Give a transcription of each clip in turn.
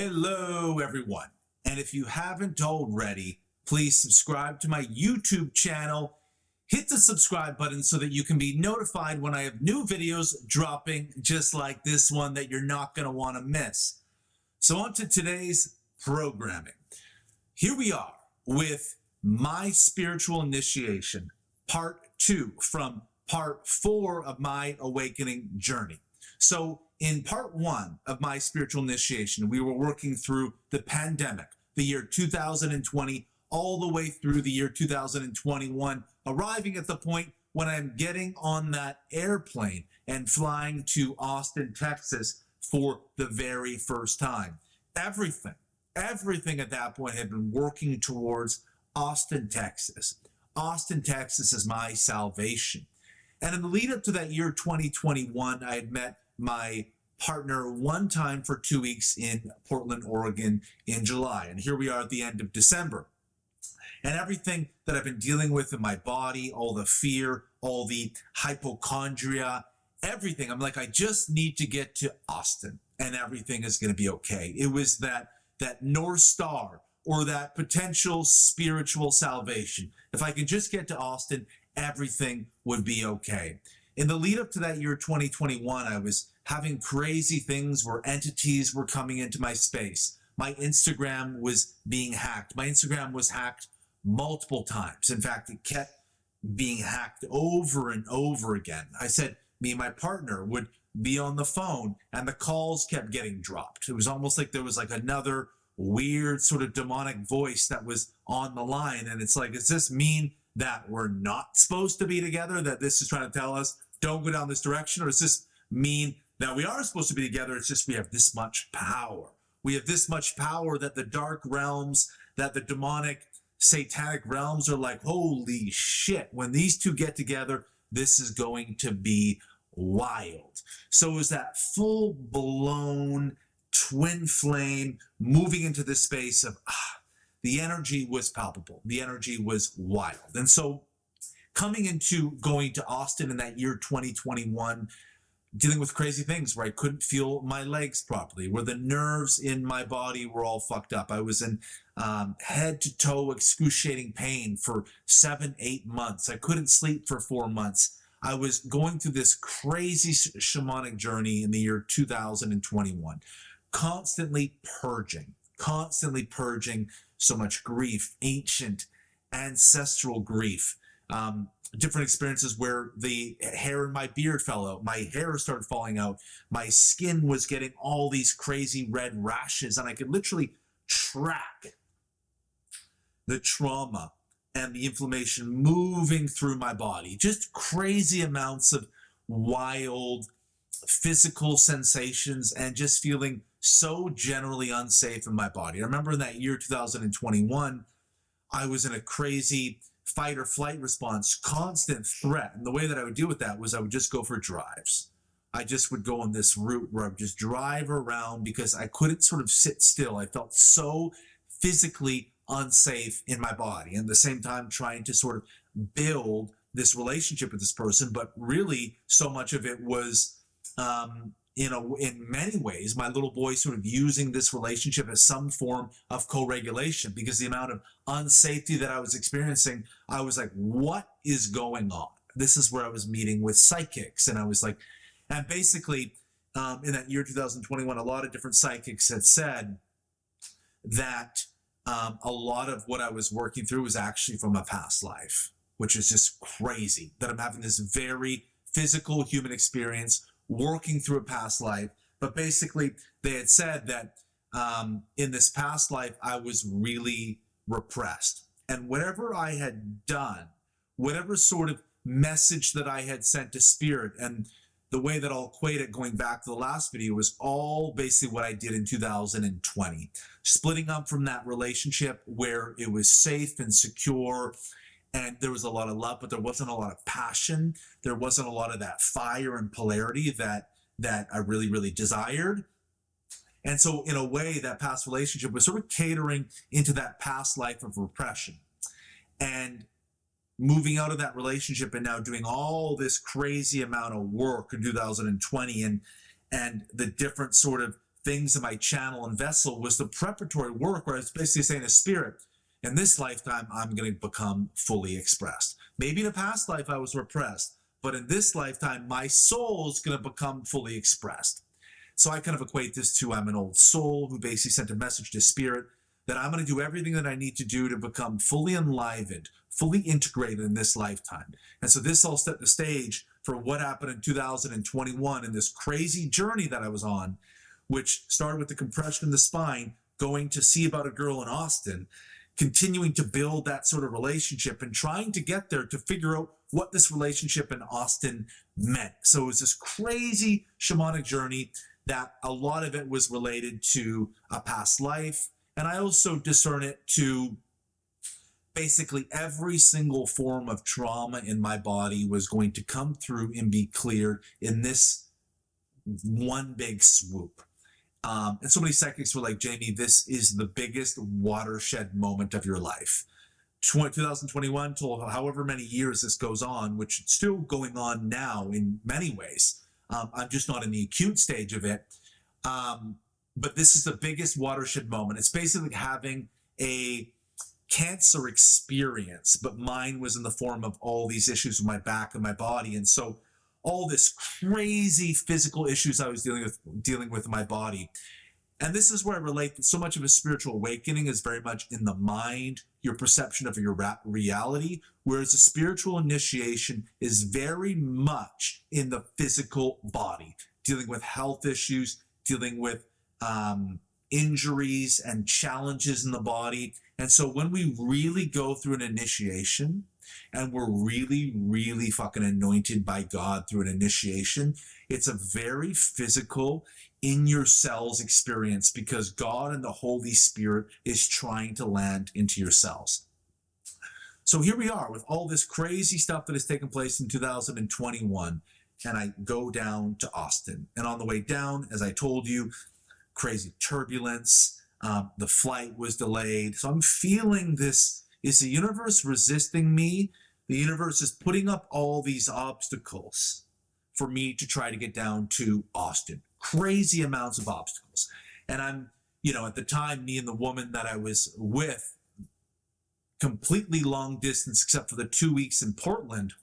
Hello, everyone. And if you haven't already, please subscribe to my YouTube channel. Hit the subscribe button so that you can be notified when I have new videos dropping, just like this one that you're not going to want to miss. So on to today's programming. Here we are with my spiritual initiation, part 2 from part 4 of my awakening journey. So in part 1 of my spiritual initiation, we were working through the pandemic, the year 2020, all the way through the year 2021, arriving at the point when I'm getting on that airplane and flying to Austin, Texas for the very first time. Everything at that point had been working towards Austin, Texas. Austin, Texas is my salvation. And in the lead up to that year 2021, I had met my partner one time for 2 weeks in Portland, Oregon in July. And here we are at the end of December. And everything that I've been dealing with in my body, all the fear, all the hypochondria, everything, I'm like, I just need to get to Austin and everything is going to be okay. It was that North Star or that potential spiritual salvation. If I could just get to Austin, everything would be okay. In the lead up to that year 2021, I was having crazy things where entities were coming into my space. My Instagram was being hacked. My Instagram was hacked multiple times. In fact, it kept being hacked over and over again. I said, me and my partner would be on the phone and the calls kept getting dropped. It was almost like there was like another weird sort of demonic voice that was on the line. And it's like, does this mean that we're not supposed to be together? That this is trying to tell us, don't go down this direction? Or does this mean that we are supposed to be together? It's just we have this much power. We have this much power that the dark realms, that the demonic, satanic realms are like, holy shit, when these two get together, this is going to be wild. So it was that full-blown twin flame moving into the space of, the energy was palpable. The energy was wild. And so coming into going to Austin in that year 2021, dealing with crazy things where I couldn't feel my legs properly, where the nerves in my body were all fucked up. I was in head to toe excruciating pain for 7-8 months. I couldn't sleep for 4 months. I was going through this crazy shamanic journey in the year 2021, constantly purging so much grief, ancient, ancestral grief. Different experiences where the hair in my beard fell out. My hair started falling out. My skin was getting all these crazy red rashes, and I could literally track the trauma and the inflammation moving through my body. Just crazy amounts of wild physical sensations and just feeling so generally unsafe in my body. I remember in that year 2021, I was in a crazy fight or flight response, constant threat. And the way that I would deal with that was I would just go for drives. I just would go on this route where I would just drive around because I couldn't sort of sit still. I felt so physically unsafe in my body. And at the same time, trying to sort of build this relationship with this person. But really, so much of it was, in many ways, my little boy sort of using this relationship as some form of co-regulation, because the amount of unsafety that I was experiencing, I was like, what is going on? This is where I was meeting with psychics. And I was like, and basically in that year 2021, a lot of different psychics had said that a lot of what I was working through was actually from a past life, which is just crazy that I'm having this very physical human experience working through a past life. But basically they had said that in this past life, I was really repressed. And whatever I had done, whatever sort of message that I had sent to spirit, and the way that I'll equate it going back to the last video, was all basically what I did in 2020. Splitting up from that relationship where it was safe and secure, and there was a lot of love, but there wasn't a lot of passion. There wasn't a lot of that fire and polarity that I really, really desired. And so in a way, that past relationship was sort of catering into that past life of repression. And moving out of that relationship and now doing all this crazy amount of work in 2020 and the different sort of things in my channel and vessel was the preparatory work where I was basically saying to spirit, in this lifetime, I'm going to become fully expressed. Maybe in a past life I was repressed, but in this lifetime, my soul is going to become fully expressed. So I kind of equate this to I'm an old soul who basically sent a message to spirit that I'm going to do everything that I need to do to become fully enlivened, fully integrated in this lifetime. And so this all set the stage for what happened in 2021 in this crazy journey that I was on, which started with the compression in the spine, going to see about a girl in Austin, continuing to build that sort of relationship and trying to get there to figure out what this relationship in Austin meant. So it was this crazy shamanic journey that a lot of it was related to a past life. And I also discern it to basically every single form of trauma in my body was going to come through and be cleared in this one big swoop. And so many psychics were like, Jamie, this is the biggest watershed moment of your life. 2021 till however many years this goes on, which is still going on now in many ways. I'm just not in the acute stage of it. But this is the biggest watershed moment. It's basically like having a cancer experience, but mine was in the form of all these issues with my back and my body. And so all this crazy physical issues I was dealing with in my body. And this is where I relate that so much of a spiritual awakening is very much in the mind, your perception of your reality, whereas a spiritual initiation is very much in the physical body, dealing with health issues, dealing with injuries and challenges in the body. And so when we really go through an initiation and we're really, really fucking anointed by God through an initiation, it's a very physical, in your cells experience because God and the Holy Spirit is trying to land into your cells. So here we are with all this crazy stuff that has taken place in 2021. And I go down to Austin. And on the way down, as I told you, crazy turbulence. The flight was delayed. So I'm feeling this. Is the universe resisting me? The universe is putting up all these obstacles for me to try to get down to Austin. Crazy amounts of obstacles. And I'm, at the time, me and the woman that I was with, completely long distance, except for the 2 weeks in Portland,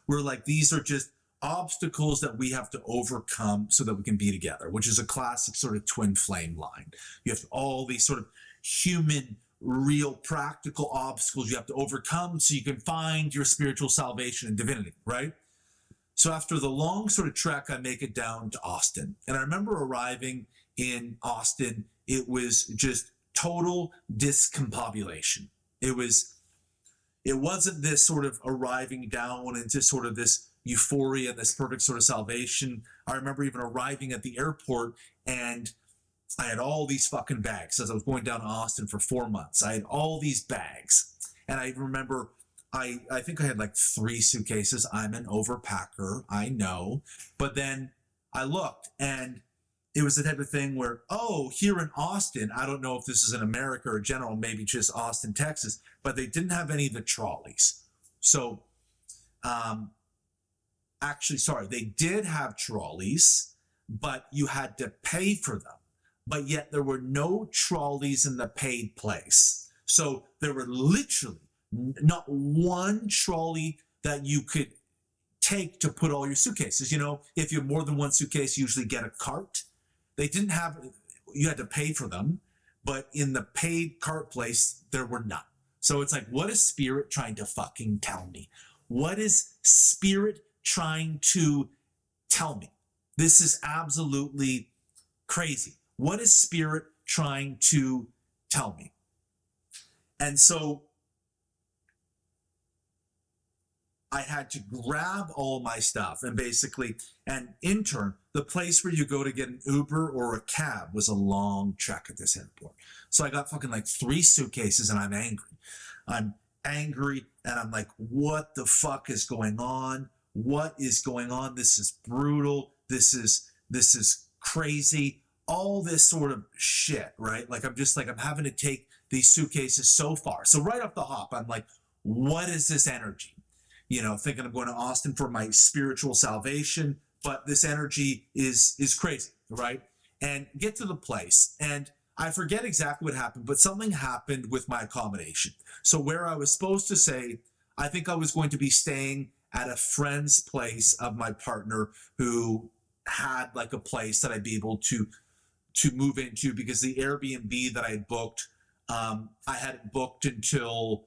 we're like, these are just obstacles that we have to overcome so that we can be together, which is a classic sort of twin flame line. You have all these sort of human, real, practical obstacles you have to overcome so you can find your spiritual salvation and divinity, right? So after the long sort of trek, I make it down to Austin. And I remember arriving in Austin, it was just total discombobulation. It wasn't this sort of arriving down into sort of this euphoria, this perfect sort of salvation. I remember even arriving at the airport and I had all these fucking bags as I was going down to Austin for 4 months. I had all these bags. And I remember I think I had like 3 suitcases. I'm an overpacker, I know. But then I looked and it was the type of thing where, here in Austin, I don't know if this is in America or general, maybe just Austin, Texas, but they didn't have any of the trolleys. So, they did have trolleys, but you had to pay for them. But yet there were no trolleys in the paid place. So there were literally not one trolley that you could take to put all your suitcases. If you have more than one suitcase, you usually get a cart. They didn't have, you had to pay for them, but in the paid cart place, there were none. So it's like, what is spirit trying to fucking tell me? What is spirit trying to tell me? This is absolutely crazy. What is spirit trying to tell me? And so I had to grab all my stuff and basically, and in turn, the place where you go to get an Uber or a cab was a long trek at this airport. So I got fucking like 3 suitcases and I'm angry. I'm angry and I'm like, what the fuck is going on? What is going on? This is brutal. This is crazy. All this sort of shit, right? Like I'm having to take these suitcases so far. So right off the hop, I'm like, what is this energy? Thinking I'm going to Austin for my spiritual salvation, but this energy is crazy, right? and get to the place. And I forget exactly what happened, but something happened with my accommodation. So where I was supposed to say, I think I was going to be staying at a friend's place of my partner who had like a place that I'd be able to move into, because the Airbnb that I had booked, I hadn't booked until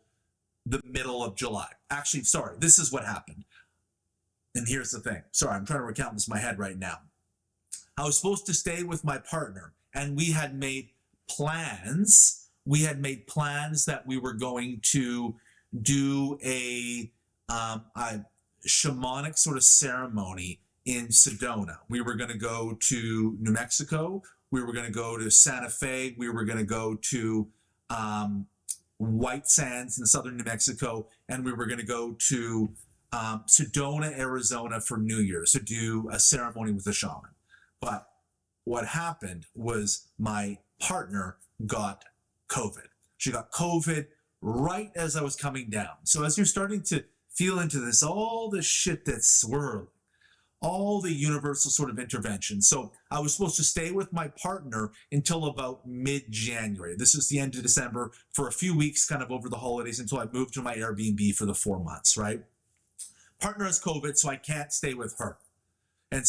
the middle of July. Actually, sorry, this is what happened. And here's the thing. Sorry, I'm trying to recount this in my head right now. I was supposed to stay with my partner, and we had made plans. We had made plans that we were going to do a shamanic sort of ceremony in Sedona. We were going to go to New Mexico. We were going to go to Santa Fe. We were going to go to White Sands in southern New Mexico. And we were going to go to Sedona, Arizona for New Year's to do a ceremony with a shaman. But what happened was my partner got COVID. She got COVID right as I was coming down. So as you're starting to feel into this, all the shit that's swirling, all the universal sort of intervention. So I was supposed to stay with my partner until about mid-January. This is the end of December, for a few weeks, kind of over the holidays, until I moved to my Airbnb for the 4 months, right? Partner has COVID, so I can't stay with her. And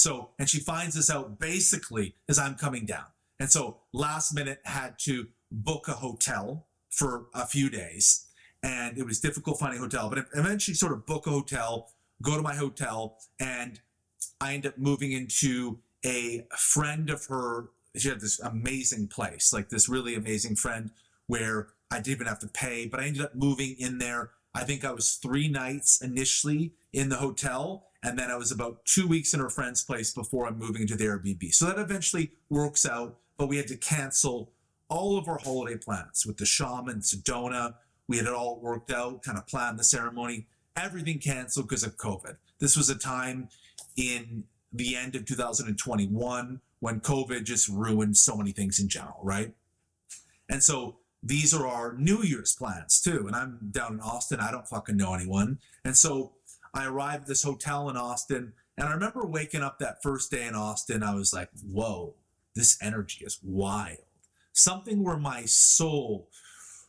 she finds this out basically as I'm coming down. And so last minute had to book a hotel for a few days. And it was difficult finding a hotel, but eventually sort of book a hotel, go to my hotel, and I ended up moving into a friend of her. She had this amazing place, like this really amazing friend where I didn't even have to pay, but I ended up moving in there. I think I was 3 nights initially in the hotel, and then I was about 2 weeks in her friend's place before I'm moving into the Airbnb. So that eventually works out, but we had to cancel all of our holiday plans with the shaman, Sedona. We had it all worked out, kind of planned the ceremony. Everything canceled because of COVID. This was a time in the end of 2021 when COVID just ruined so many things in general, right? And so these are our New Year's plans too. And I'm down in Austin. I don't fucking know anyone. And so I arrived at this hotel in Austin. And I remember waking up that first day in Austin. I was like, whoa, this energy is wild. Something where my soul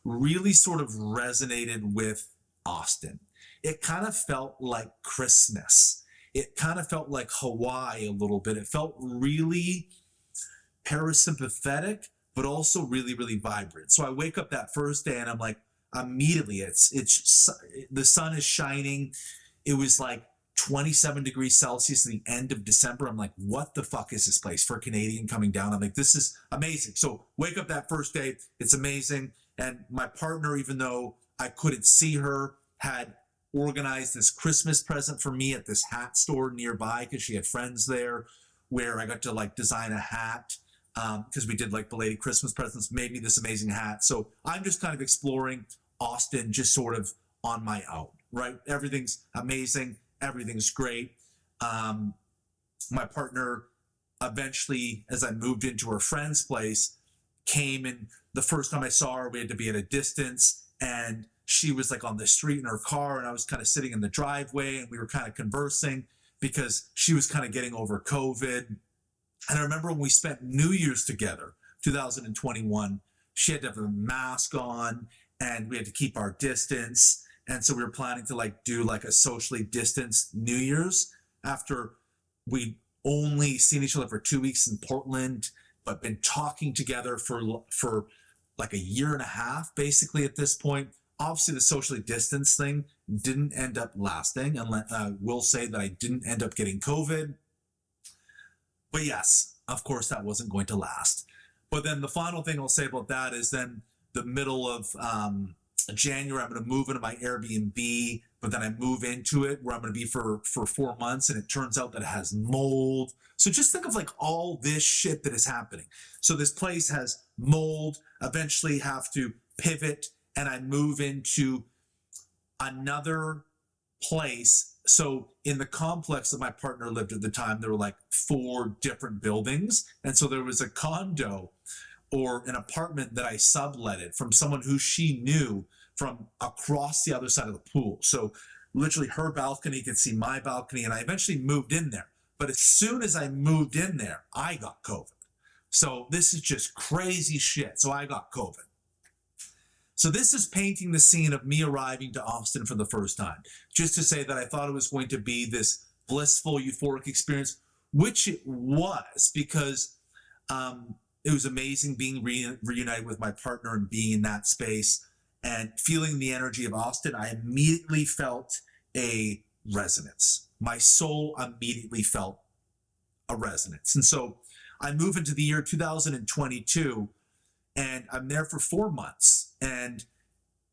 really sort of resonated with Austin. It kind of felt like Christmas. It kind of felt like Hawaii a little bit. It felt really parasympathetic, but also really, really vibrant. So I wake up that first day and I'm like, immediately, it's the sun is shining. It was like 27 degrees Celsius at the end of December. I'm like, what the fuck is this place for a Canadian coming down? I'm like, this is amazing. So wake up that first day, it's amazing. And my partner, even though I couldn't see her, had organized this Christmas present for me at this hat store nearby because she had friends there, where I got to like design a hat because we did like belated Christmas presents, made me this amazing hat. So I'm just kind of exploring Austin just sort of on my own, right? Everything's amazing. Everything's great. My partner eventually, as I moved into her friend's place, came, and the first time I saw her, we had to be at a distance, and she was like on the street in her car, and I was kind of sitting in the driveway, and we were kind of conversing because she was kind of getting over COVID. And I remember when we spent New Year's together, 2021, she had to have a mask on and we had to keep our distance. And so we were planning to like do like a socially distanced New Year's after we'd only seen each other for 2 weeks in Portland, but been talking together for like a year and a half, basically at this point. Obviously, the socially distanced thing didn't end up lasting, and I will say that I didn't end up getting COVID. But yes, of course, that wasn't going to last. But then the final thing I'll say about that is then the middle of January, I'm going to move into my Airbnb, but then I move into it where I'm going to be for 4 months, and it turns out that it has mold. So just think of like all this shit that is happening. So this place has mold, eventually have to pivot, and I move into another place. So in the complex that my partner lived at the time, there were like 4 different buildings. And so there was a condo or an apartment that I subletted from someone who she knew from across the other side of the pool. So literally her balcony could see my balcony, and I eventually moved in there. But as soon as I moved in there, I got COVID, So this is just crazy shit. So I got COVID. So this is painting the scene of me arriving to Austin for the first time. Just to say that I thought it was going to be this blissful, euphoric experience, which it was, because it was amazing being reunited with my partner and being in that space and feeling the energy of Austin. I immediately felt a resonance. My soul immediately felt a resonance. And so I move into the year 2022, and I'm there for 4 months, and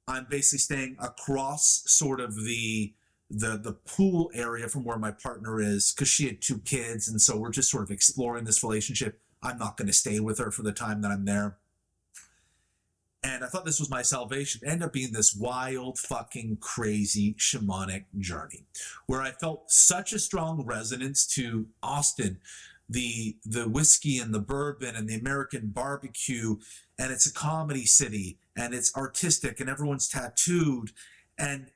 I'm basically staying across sort of the pool area from where my partner is, because she had 2 kids, and so we're just sort of exploring this relationship. I'm not going to stay with her for the time that I'm there. And I thought this was my salvation. It ended up being this wild, fucking crazy shamanic journey where I felt such a strong resonance to Austin, the whiskey and the bourbon and the American barbecue, and it's a comedy city and it's artistic and everyone's tattooed and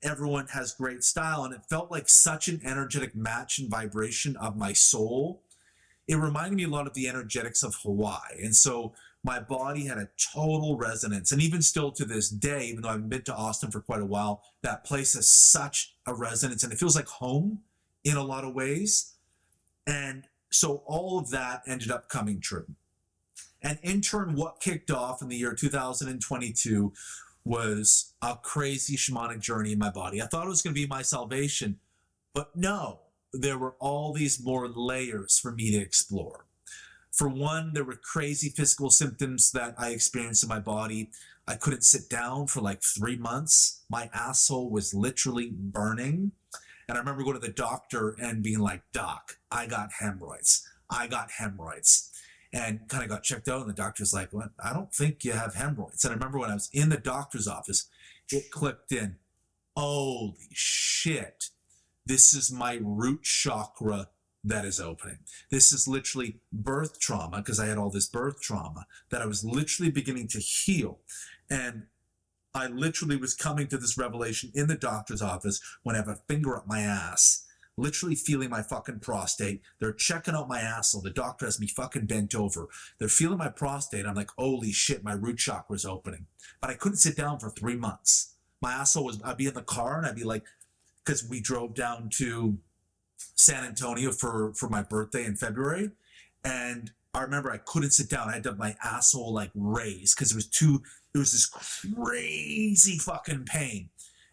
everyone has great style, and it felt like such an energetic match and vibration of my soul. It reminded me a lot of the energetics of Hawaii. And so my body had a total resonance. And even still to this day, even though I've been to Austin for quite a while, that place has such a resonance, and it feels like home in a lot of ways. And so all of that ended up coming true. And in turn, what kicked off in the year 2022 was a crazy shamanic journey in my body. I thought it was going to be my salvation, but no, there were all these more layers for me to explore. For one, there were crazy physical symptoms that I experienced in my body. I couldn't sit down for like 3 months. My asshole was literally burning. And I remember going to the doctor and being like, "Doc, I got hemorrhoids. I got hemorrhoids." And kind of got checked out, and the doctor's like, "Well, I don't think you have hemorrhoids." And I remember when I was in the doctor's office, it clicked in. Holy shit. This is my root chakra that is opening. This is literally birth trauma, because I had all this birth trauma that I was literally beginning to heal. And I literally was coming to this revelation in the doctor's office when I have a finger up my ass, literally feeling my fucking prostate. They're checking out my asshole. The doctor has me fucking bent over. They're feeling my prostate. I'm like, holy shit, my root chakra is opening. But I couldn't sit down for 3 months. My asshole was, I'd be in the car and I'd be like, because we drove down to San Antonio for my birthday in February. And I remember I couldn't sit down. I had to have my asshole like raised because it was this crazy fucking pain.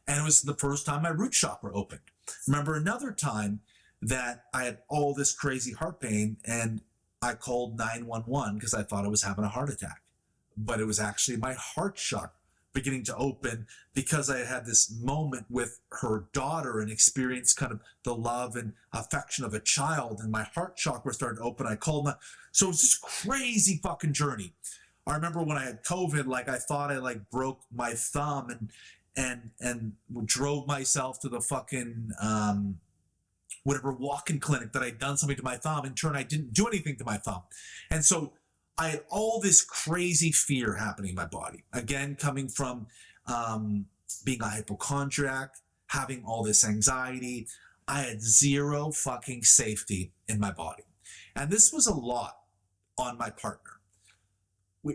And it was the first time my root chakra opened. Remember another time that I had all this crazy heart pain and I called 911 because I thought I was having a heart attack. But it was actually my heart chakra beginning to open because I had this moment with her daughter and experienced kind of the love and affection of a child, and my heart chakra started to open. I called my, so it was this crazy fucking journey. I remember when I had COVID, like I thought I like broke my thumb and drove myself to the fucking whatever walk-in clinic that I'd done something to my thumb. In turn, I didn't do anything to my thumb. And so I had all this crazy fear happening in my body. Again, coming from being a hypochondriac, having all this anxiety. I had zero fucking safety in my body. And this was a lot on my partner.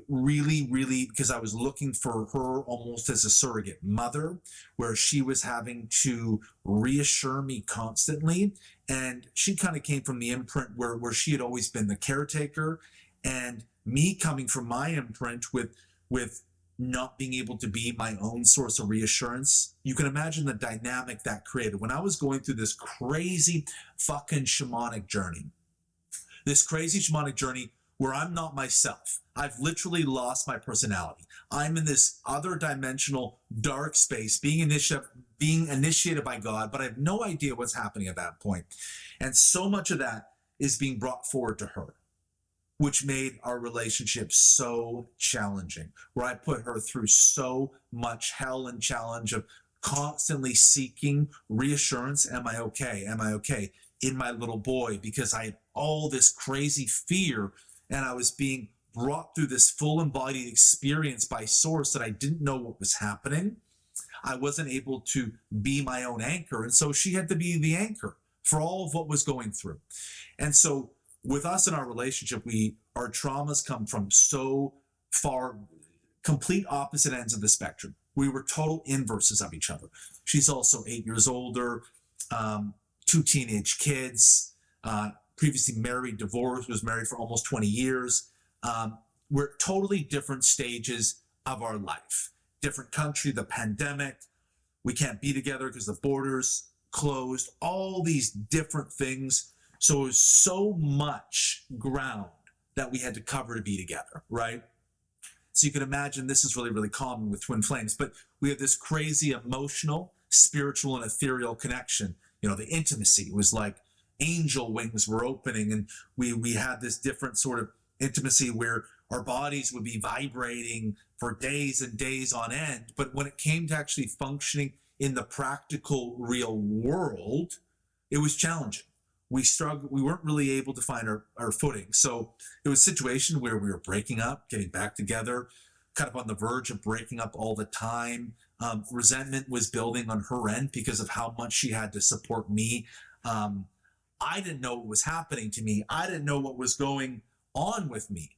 Really, really, because I was looking for her almost as a surrogate mother, where she was having to reassure me constantly. And she kind of came from the imprint where she had always been the caretaker, and me coming from my imprint with not being able to be my own source of reassurance. You can imagine the dynamic that created when I was going through this crazy fucking shamanic journey. This crazy shamanic journey where I'm not myself. I've literally lost my personality. I'm in this other dimensional dark space being initiated by God, but I have no idea what's happening at that point. And so much of that is being brought forward to her, which made our relationship so challenging, where I put her through so much hell and challenge of constantly seeking reassurance. Am I okay? Am I okay? In my little boy, because I had all this crazy fear and I was being brought through this full embodied experience by source that I didn't know what was happening. I wasn't able to be my own anchor. And so she had to be the anchor for all of what was going through. And so with us in our relationship, we our traumas come from so far, complete opposite ends of the spectrum. We were total inverses of each other. She's also 8 years older, 2 teenage kids, previously married, divorced, was married for almost 20 years. We're totally different stages of our life. Different country, the pandemic, we can't be together because the borders closed, all these different things. So it was so much ground that we had to cover to be together, right? So you can imagine this is really, really common with twin flames, but we have this crazy emotional, spiritual, and ethereal connection. You know, the intimacy was like angel wings were opening, and we had this different sort of intimacy where our bodies would be vibrating for days and days on end. But when it came to actually functioning in the practical, real world, it was challenging. We struggled. We weren't really able to find our footing. So it was a situation where we were breaking up, getting back together, kind of on the verge of breaking up all the time. Resentment was building on her end because of how much she had to support me. I didn't know what was happening to me. I didn't know what was going on with me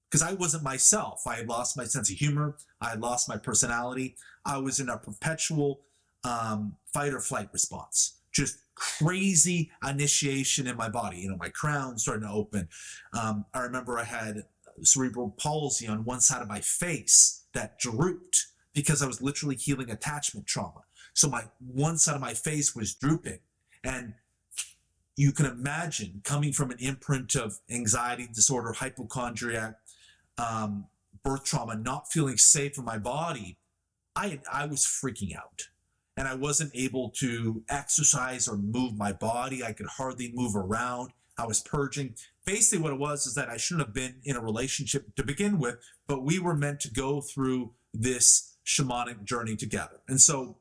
because I wasn't myself. I had lost my sense of humor. I had lost my personality. I was in a perpetual fight or flight response. Just crazy initiation in my body. You know, my crown starting to open. I remember I had cerebral palsy on one side of my face that drooped because I was literally healing attachment trauma. So my one side of my face was drooping. And you can imagine coming from an imprint of anxiety disorder, hypochondriac, birth trauma, not feeling safe in my body, I was freaking out. And I wasn't able to exercise or move my body. I could hardly move around. I was purging. Basically what it was is that I shouldn't have been in a relationship to begin with, but we were meant to go through this shamanic journey together. And so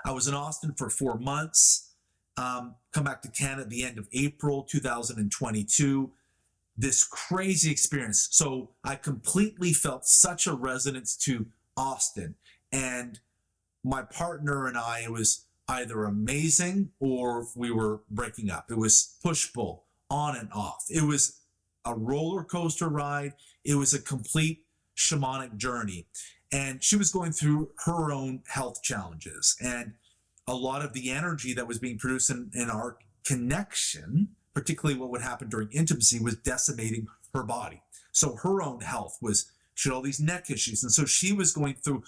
I was in Austin for 4 months, come back to Canada at the end of April 2022. This crazy experience. So I completely felt such a resonance to Austin. And my partner and I, it was either amazing or we were breaking up. It was push-pull, on and off. It was a roller coaster ride. It was a complete shamanic journey. And she was going through her own health challenges. And a lot of the energy that was being produced in our connection, particularly what would happen during intimacy, was decimating her body. So her own health she had all these neck issues. And so she was going through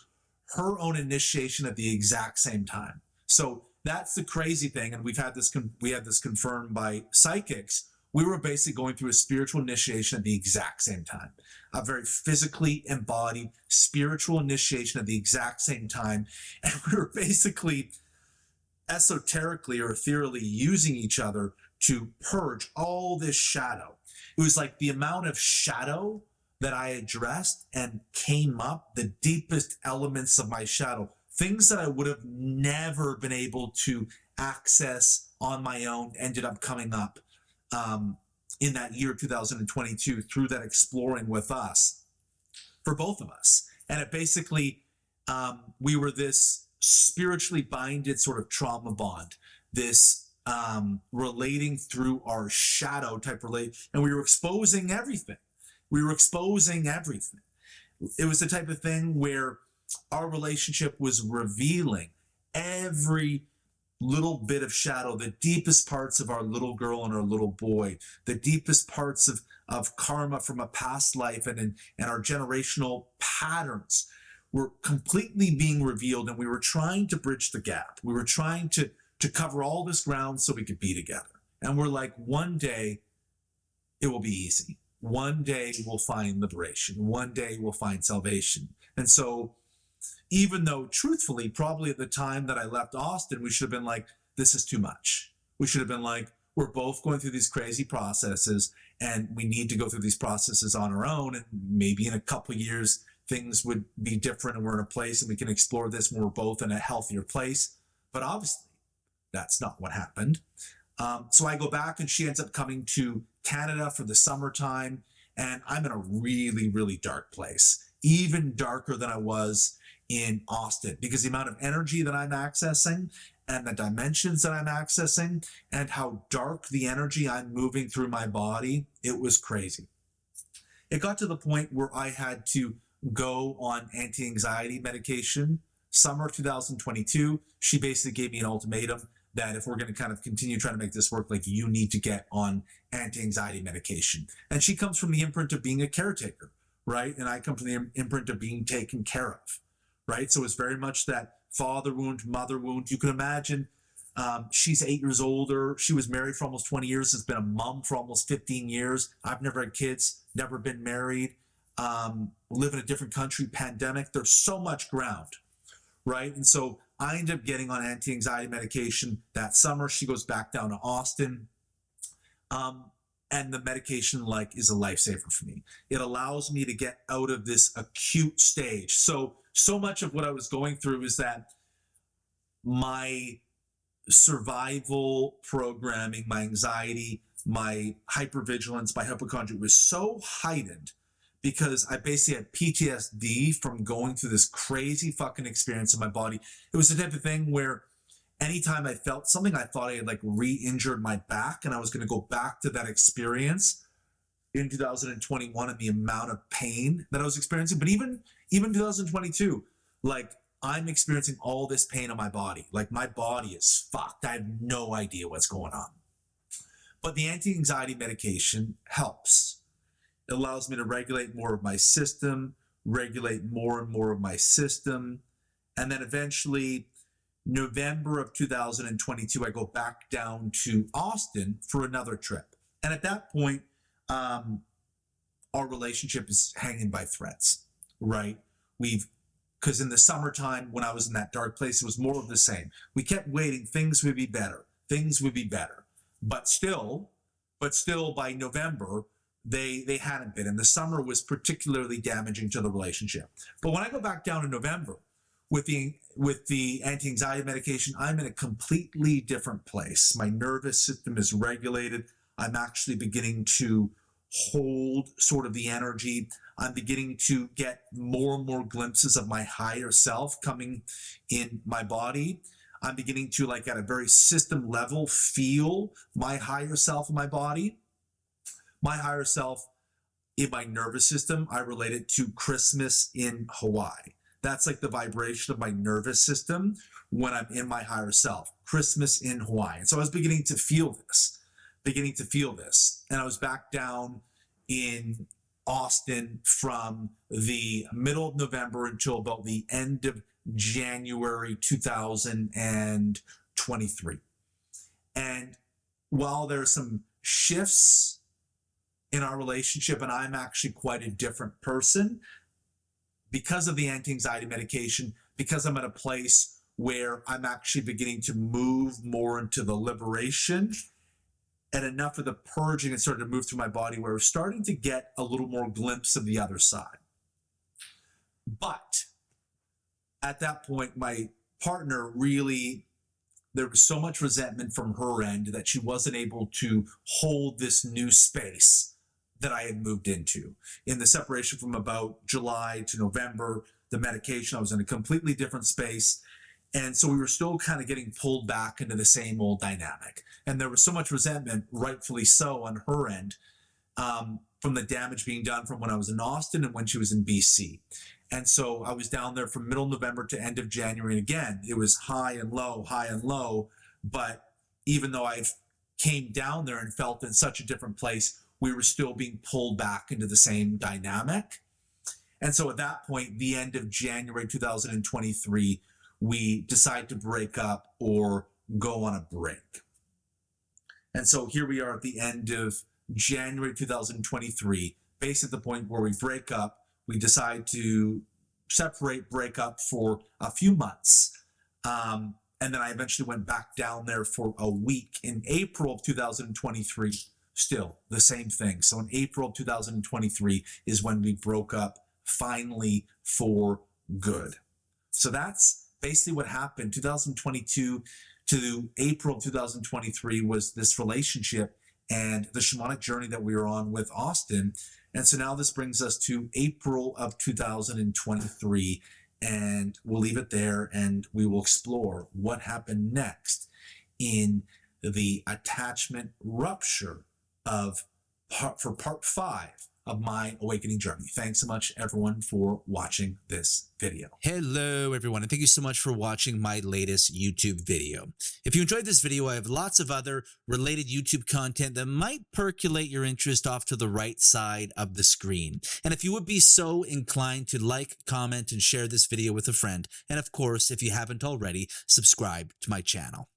her own initiation at the exact same time. So that's the crazy thing. And we had this confirmed by psychics. We were basically going through a spiritual initiation at the exact same time, a very physically embodied spiritual initiation at the exact same time. And we were basically esoterically or ethereally using each other to purge all this shadow. It was like the amount of shadow that I addressed and came up, the deepest elements of my shadow, things that I would have never been able to access on my own, ended up coming up in that year 2022 through that exploring with us, for both of us. And it basically, we were this spiritually binded sort of trauma bond, this relating through our shadow type and we were exposing everything. We were exposing everything. It was the type of thing where our relationship was revealing every little bit of shadow, the deepest parts of our little girl and our little boy, the deepest parts of karma from a past life and our generational patterns were completely being revealed. And we were trying to bridge the gap. We were trying to cover all this ground so we could be together. And we're like, one day it will be easy. One day we'll find liberation. One day we'll find salvation. And so even though truthfully, probably at the time that I left Austin, we should have been like, this is too much. We should have been like, we're both going through these crazy processes and we need to go through these processes on our own. And maybe in a couple of years, things would be different and we're in a place and we can explore this when we're both in a healthier place. But obviously that's not what happened. So I go back and she ends up coming to Canada for the summertime, and I'm in a really, really dark place, even darker than I was in Austin, because the amount of energy that I'm accessing and the dimensions that I'm accessing and how dark the energy I'm moving through my body, it was crazy. It got to the point where I had to go on anti-anxiety medication. Summer 2022, she basically gave me an ultimatum that if we're going to kind of continue trying to make this work, like, you need to get on anti-anxiety medication. And she comes from the imprint of being a caretaker, right? And I come from the imprint of being taken care of, right? So it's very much that father wound, mother wound. You can imagine, she's 8 years older. She was married for almost 20 years. Has been a mom for almost 15 years. I've never had kids, never been married, live in a different country, pandemic. There's so much ground, right? And so I ended up getting on anti-anxiety medication that summer. She goes back down to Austin. And the medication, like, is a lifesaver for me. It allows me to get out of this acute stage. So much of what I was going through is that my survival programming, my anxiety, my hypervigilance, my hypochondria was so heightened because I basically had PTSD from going through this crazy fucking experience in my body. It was the type of thing where anytime I felt something, I thought I had, like, re-injured my back, and I was going to go back to that experience in 2021 and the amount of pain that I was experiencing. But even 2022, like, I'm experiencing all this pain in my body. Like, my body is fucked. I have no idea what's going on. But the anti-anxiety medication helps. It allows me to regulate more of my system, regulate more and more of my system. And then eventually, November of 2022, I go back down to Austin for another trip. And at that point, our relationship is hanging by threads, right? Because in the summertime, when I was in that dark place, it was more of the same. We kept waiting. Things would be better. Things would be better. But still by November, they hadn't been. And the summer was particularly damaging to the relationship. But when I go back down in November with the anti-anxiety medication, I'm in a completely different place. My nervous system is regulated. I'm actually beginning to hold sort of the energy. I'm beginning to get more and more glimpses of my higher self coming in my body. I'm beginning to, like, at a very system level, feel my higher self in my body. My higher self in my nervous system, I relate it to Christmas in Hawaii. That's like the vibration of my nervous system when I'm in my higher self. Christmas in Hawaii. And so I was beginning to feel this. And I was back down in Austin from the middle of November until about the end of January 2023. And while there's some shifts in our relationship, and I'm actually quite a different person, because of the anti-anxiety medication, because I'm at a place where I'm actually beginning to move more into the liberation, and enough of the purging had started to move through my body where I was starting to get a little more glimpse of the other side. But at that point, my partner really, there was so much resentment from her end that she wasn't able to hold this new space that I had moved into. In the separation from about July to November, the medication, I was in a completely different space. And so we were still kind of getting pulled back into the same old dynamic. And there was so much resentment, rightfully so, on her end, from the damage being done from when I was in Austin and when she was in BC. And so I was down there from middle November to end of January. And again, it was high and low. But even though I came down there and felt in such a different place, we were still being pulled back into the same dynamic. And so at that point, the end of January 2023, we decide to break up or go on a break. And so here we are at the end of January 2023, based at the point where we break up. We decide to break up for a few months. And then I eventually went back down there for a week in April of 2023. Still the same thing. So in April of 2023 is when we broke up finally for good. So that's basically what happened. 2022 to April 2023 was this relationship and the shamanic journey that we were on with Austin. And so now this brings us to April of 2023, and we'll leave it there and we will explore what happened next in the attachment rupture for part 5 of my awakening journey. Thanks so much, everyone, for watching this video. Hello, everyone, and thank you so much for watching my latest YouTube video. If you enjoyed this video, I have lots of other related YouTube content that might percolate your interest off to the right side of the screen. And if you would be so inclined to like, comment, and share this video with a friend, and of course, if you haven't already, subscribe to my channel.